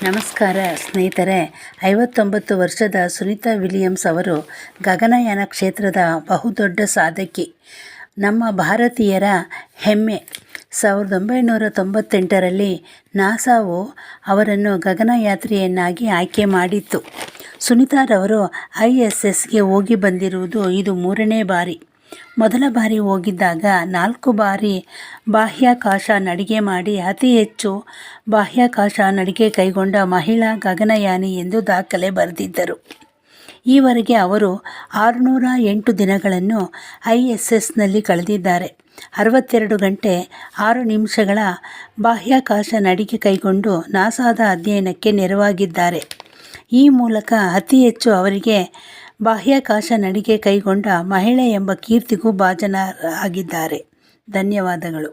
ನಮಸ್ಕಾರ ಸ್ನೇಹಿತರೆ. 59 ವರ್ಷದ ಸುನೀತಾ ವಿಲಿಯಮ್ಸ್ ಅವರು ಗಗನಯಾನ ಕ್ಷೇತ್ರದ ಬಹುದೊಡ್ಡ ಸಾಧಕಿ, ನಮ್ಮ ಭಾರತೀಯರ ಹೆಮ್ಮೆ. 1998ರಲ್ಲಿ ನಾಸಾವು ಅವರನ್ನು ಗಗನಯಾತ್ರಿಯನ್ನಾಗಿ ಆಯ್ಕೆ ಮಾಡಿತ್ತು. ಸುನೀತಾರವರು ISSಗೆ ಹೋಗಿ ಬಂದಿರುವುದು ಇದು 3ನೇ ಬಾರಿ. ಮೊದಲ ಬಾರಿ ಹೋಗಿದ್ದಾಗ 4 ಬಾರಿ ಬಾಹ್ಯಾಕಾಶ ನಡಿಗೆ ಮಾಡಿ ಅತಿ ಹೆಚ್ಚು ಬಾಹ್ಯಾಕಾಶ ನಡಿಗೆ ಕೈಗೊಂಡ ಮಹಿಳಾ ಗಗನಯಾನಿ ಎಂದು ದಾಖಲೆ ಬರೆದಿದ್ದರು. ಈವರೆಗೆ ಅವರು 608 ದಿನಗಳನ್ನು ISSನಲ್ಲಿ ಕಳೆದಿದ್ದಾರೆ. 62 ಗಂಟೆ 6 ನಿಮಿಷಗಳ ಬಾಹ್ಯಾಕಾಶ ನಡಿಗೆ ಕೈಗೊಂಡು ನಾಸಾದ ಅಧ್ಯಯನಕ್ಕೆ ನೆರವಾಗಿದ್ದಾರೆ. ಈ ಮೂಲಕ ಅತಿ ಹೆಚ್ಚು ಅವರಿಗೆ ಬಾಹ್ಯಾಕಾಶ ನಡಿಗೆ ಕೈಗೊಂಡ ಮಹಿಳೆ ಎಂಬ ಕೀರ್ತಿಗೂ ಭಾಜನರಾಗಿದ್ದಾರೆ. ಧನ್ಯವಾದಗಳು.